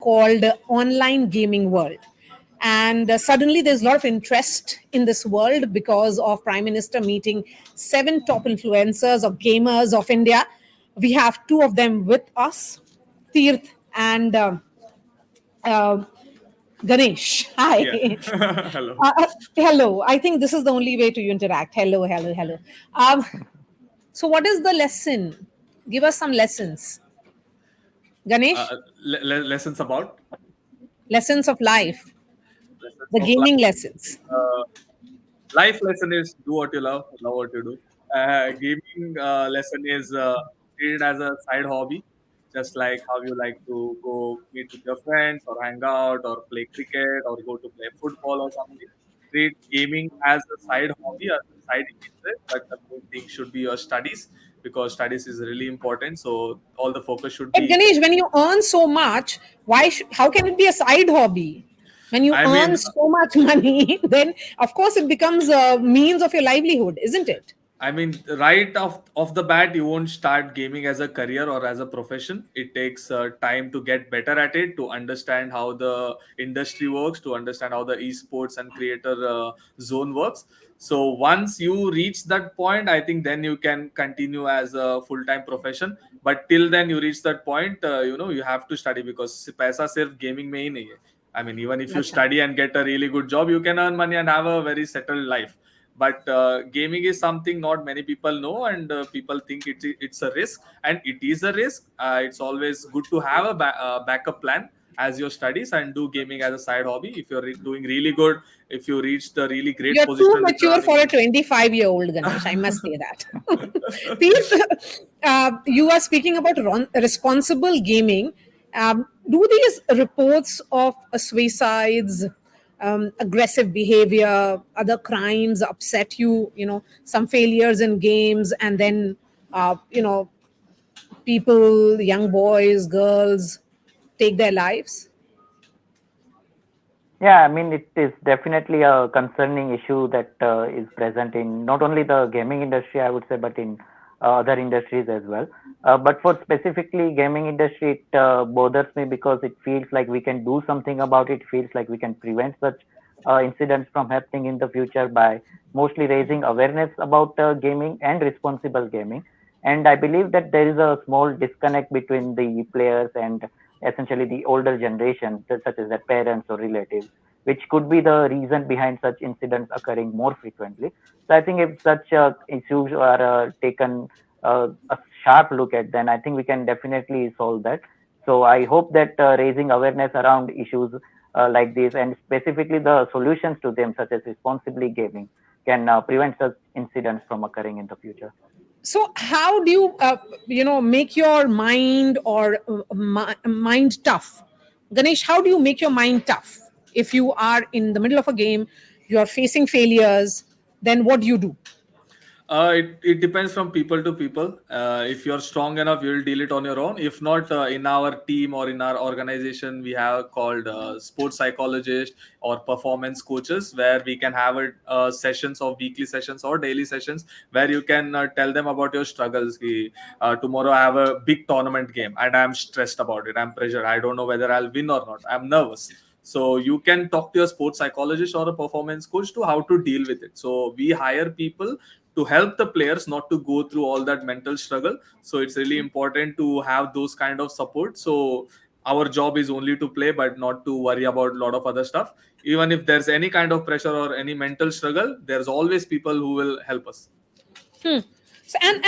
called online gaming world. And suddenly there's a lot of interest in this world because of Prime Minister meeting 7 top influencers or gamers of India. We have 2 of them with us, Tirth and uh, Ganesh. Yeah. Hi. Hello. Hello. I think this is the only way to interact. Hello, hello, hello. Um, so, what is the lesson? Give us some lessons, Ganesh. Lessons about Lessons of life, lessons the of life. gaming lessons. Uh, Life lesson is do what you love what you do. Gaming lesson is treat it as a side hobby, just like how you like to go meet with your friends or hang out or play cricket or go to play football or something. Treat gaming as a side hobby, as a side interest, but the main thing should be your studies because studies is really important. So all the focus should But be. Ganesh, when you earn so much, how can it be a side hobby? When you I earn mean, so much money, then of course it becomes a means of your livelihood, isn't it? right off the bat, you won't start gaming as a career or as a profession. It takes time to get better at it, to understand how the industry works, to understand how the esports and creator zone works. So once you reach that point, I think then you can continue as a full-time profession. But till then, you reach that point, you have to study because paisa sirf gaming mein hi nahi hai. I mean, even if you Acha. study and get a really good job, you can earn money and have a very settled life. But gaming is something not many people know, and people think it's a risk, and it is a risk. It's always good to have a backup plan as your studies and do gaming as a side hobby. If you're doing really good, if you reached a really great You're too position with mature earning. for a 25-year-old, Ganesh. I must say that. Tirth, you are speaking about responsible gaming. Do these reports of suicides, aggressive behavior, other crimes upset you? Some failures in games, and then, people, young boys, girls, take their lives. Yeah, I mean, it is definitely a concerning issue that is present in not only the gaming industry, I would say, but in other industries as well. But for specifically gaming industry, it bothers me because it feels like we can do something about it. Feels like we can prevent such incidents from happening in the future by mostly raising awareness about gaming and responsible gaming. And I believe that there is a small disconnect between the players and essentially the older generation, such as their parents or relatives, which could be the reason behind such incidents occurring more frequently. So I think if such issues are taken a sharp look at, then I think we can definitely solve that. So I hope that raising awareness around issues like this and specifically the solutions to them, such as responsibly gaming, can prevent such incidents from occurring in the future. So how do you make your mind or mind tough, Ganesh? How do you make your mind tough if you are in the middle of a game, you are facing failures? Then what do you do? It depends from people to people. If you're strong enough, you'll deal it on your own. If not, in our team or in our organization, we have called sports psychologists or performance coaches, where we can have sessions of weekly sessions or daily sessions where you can tell them about your struggles. Tomorrow I have a big tournament game and I'm stressed about it. I'm pressured. I don't know whether I'll win or not. I'm nervous. So you can talk to your sports psychologist or a performance coach to how to deal with it. So we hire people to help the players not to go through all that mental struggle. So it's really important to have those kind of support. So our job is only to play but not to worry about a lot of other stuff. Even if there's any kind of pressure or any mental struggle, there's always people who will help us. Hmm. So, and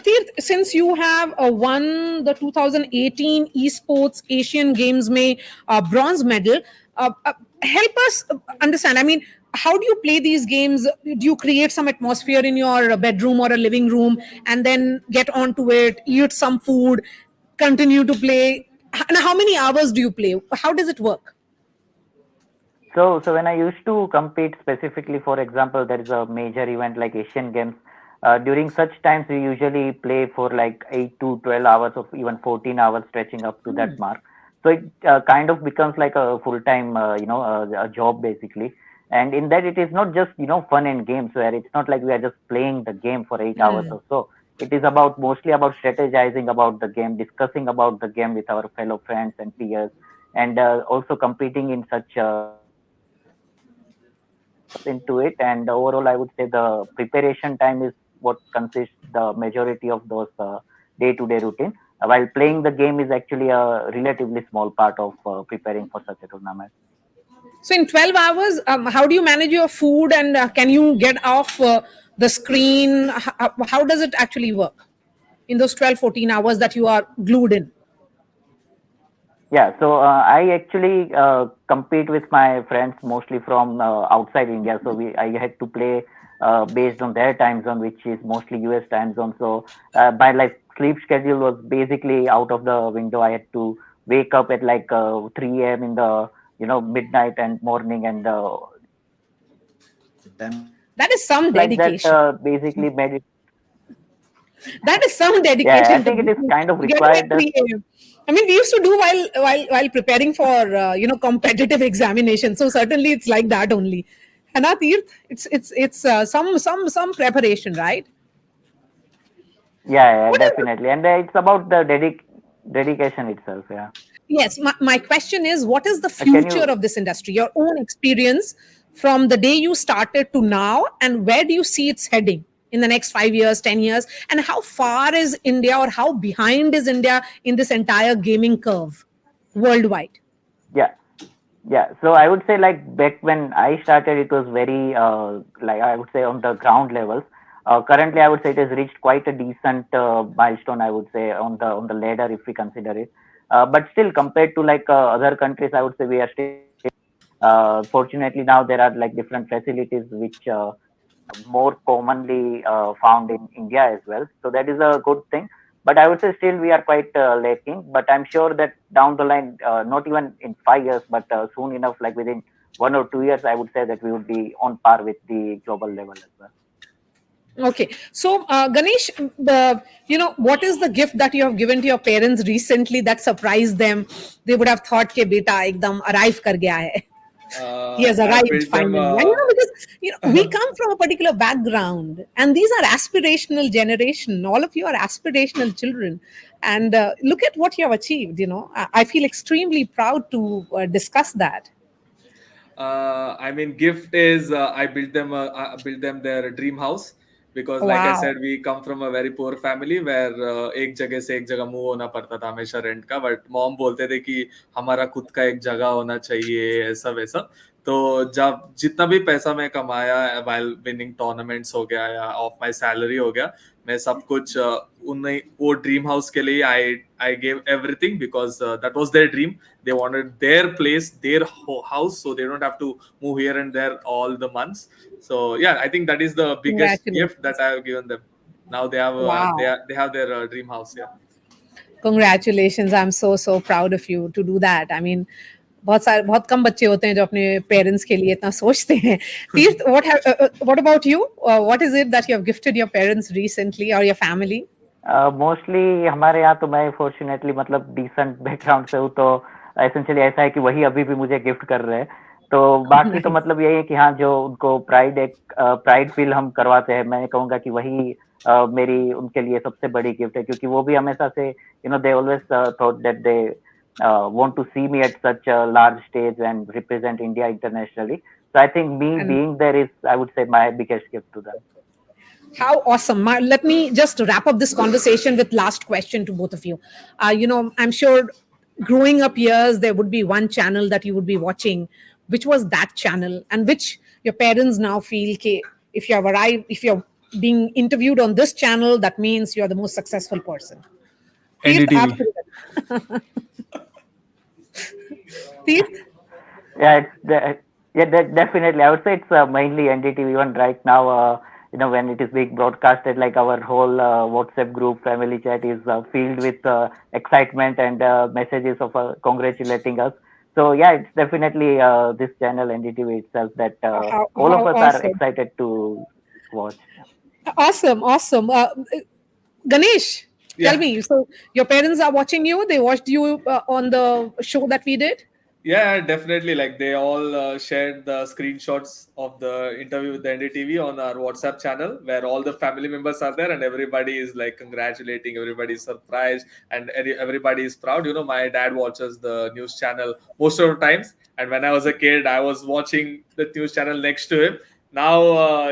Tirth, since you have won the 2018 Esports Asian Games May bronze medal, help us understand. I mean, how do you play these games? Do you create some atmosphere in your bedroom or a living room, and then get onto it, eat some food, continue to play? And how many hours do you play? How does it work? So when I used to compete specifically, for example, there is a major event like Asian Games. During such times, we usually play for like 8 to 12 hours, or even 14 hours, stretching up to that mark. So it kind of becomes like a full-time, a job basically. And in that, it is not just fun and games, where it's not like we are just playing the game for 8 hours or so. It is mostly about strategizing about the game, discussing about the game with our fellow friends and peers, and also competing in such into it. And overall, I would say the preparation time is what consists the majority of those day-to-day routine. While playing the game is actually a relatively small part of preparing for such a tournament. So in 12 hours, how do you manage your food, and can you get off the screen? How does it actually work in those 12, 14 hours that you are glued in? Yeah, so I actually compete with my friends mostly from outside India. So I had to play based on their time zone, which is mostly US time zone. So my like sleep schedule was basically out of the window. I had to wake up at like 3 a.m. in the midnight and morning, and That is some like that dedication. basically made it. That is some Yeah, I dedication to think it is kind of getting at required. 3 a.m. I mean, we used to do while preparing for competitive examinations. So certainly it's like that only. Hana Tirth, it's some preparation, right? Yeah, What is definitely, and it's about the dedication itself. Yeah. Yes, my question is, what is the Can future you? of this industry? Your own experience from the day you started to now, and where do you see it's heading in the next 5 years, 10 years? And how far is India, or how behind is India in this entire gaming curve worldwide? Yeah, yeah. So I would say like back when I started, it was very like I would say on the ground levels. Currently, I would say it has reached quite a decent milestone. I would say on the ladder if we consider it. But still, compared to like other countries, I would say we are still. Fortunately, now there are like different facilities which more commonly found in India as well. So that is a good thing. But I would say still we are quite lacking. But I'm sure that down the line, not even in 5 years, but soon enough, like within 1 or 2 years, I would say that we would be on par with the global level as well. Okay, so Ganesh, what is the gift that you have given to your parents recently that surprised them? They would have thought, "के बेटा एकदम arrive कर गया है." He has I arrived built them. finally. And because we come from a particular background, and these are aspirational generation. All of you are aspirational children, and look at what you have achieved. I feel extremely proud to discuss that. I mean, gift is I built them their dream house because, like I Wow, said, we come from a very poor family where एक जगह से एक जगह move होना पड़ता था हमेशा rent का. बट मॉम बोलते थे कि हमारा खुद का एक जगह होना चाहिए, ऐसा वैसा. तो जब जितना भी पैसा मैं कमाया while विनिंग टूर्नामेंट्स हो गया या ऑफ माय सैलरी हो गया, मैं सब कुछ उन्हें वो ड्रीम हाउस के लिए I gave everything because that was their dream. They wanted their place, their house, so they don't have to move here and there all the months. So yeah, I think that is the biggest gift congratulations! that I have given them. Now they have Wow. they have their dream house. Yeah. Congratulations, I'm so proud of you to do that. I mean, बहुत कम बच्चे होते हैं जो अपने parents के लिए इतना सोचते हैं. तीर्थ, what about you? What is it that you have gifted your parents recently, or your family? Mostly हमारे यहाँ तो मैं फॉर्चुनेटली मतलब डिसेंट बैकग्राउंड से हूँ, तो एसेंशियली ऐसा है कि वही अभी भी मुझे गिफ्ट कर रहे हैं. तो बाकी तो Nice. मतलब यही है कि हाँ, जो उनको प्राइड फील हम करवाते हैं, मैं कहूँगा कि वही मेरी उनके लिए सबसे बड़ी गिफ्ट है, क्योंकि वो भी हमेशा से they always thought that they want to see me at such a large stage and represent India internationally. So I think me And being there is, I would say, my biggest gift to them. how awesome. Let me just wrap up this conversation with last question to both of you. I'm sure growing up years, there would be one channel that you would be watching. Which was that channel, and which your parents now feel, okay, if you're being interviewed on this channel, that means you're the most successful person. Tirth, NDTV. आपको Tirth? Yeah, yeah, definitely. I would say it's mainly NDTV. Even right now, when it is being broadcasted, like our whole WhatsApp group, family chat is filled with excitement and messages of congratulating us. So yeah, it's definitely this channel NDTV itself that all of How us are awesome. excited to watch. Awesome. Ganesh, tell Yeah. me. So your parents are watching you. They watched you on the show that we did. Yeah, definitely. Like they all shared the screenshots of the interview with the NDTV on our WhatsApp channel, where all the family members are there, and everybody is like congratulating. Everybody is surprised, and everybody is proud. My dad watches the news channel most of the times, and when I was a kid, I was watching the news channel next to him. Now,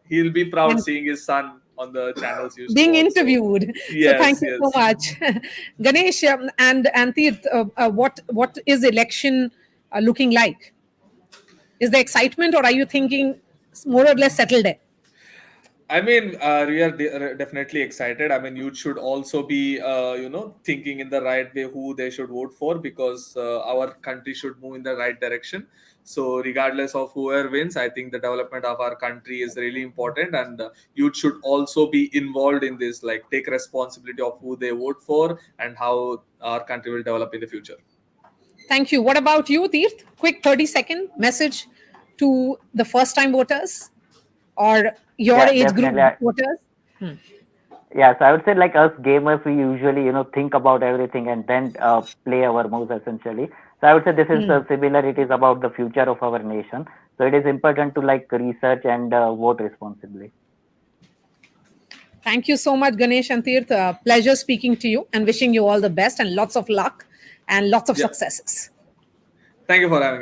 he'll be proud And seeing his son on the channels he used to being watch. So, interviewed. So thank yes, you so yes. much, Ganesh, and Tirth. What is election looking like? Is there excitement, or are you thinking it's more or less settled there? I mean, we are definitely excited. I mean, youth should also be, thinking in the right way who they should vote for, because our country should move in the right direction. So, regardless of whoever wins, I think the development of our country is really important, and youth should also be involved in this, like take responsibility of who they vote for and how our country will develop in the future. Thank you. What about you, Tirth? Quick 30-second message to the first time voters or your Yeah, age group definitely. voters. Yeah, so I would say like us gamers, we usually think about everything and then play our moves essentially. So I would say this is similar. It is about the future of our nation. So it is important to like research and vote responsibly. Thank you so much, Ganesh and Tirth. Pleasure speaking to you and wishing you all the best and lots of luck and lots of Yeah. successes. Thank you for having us.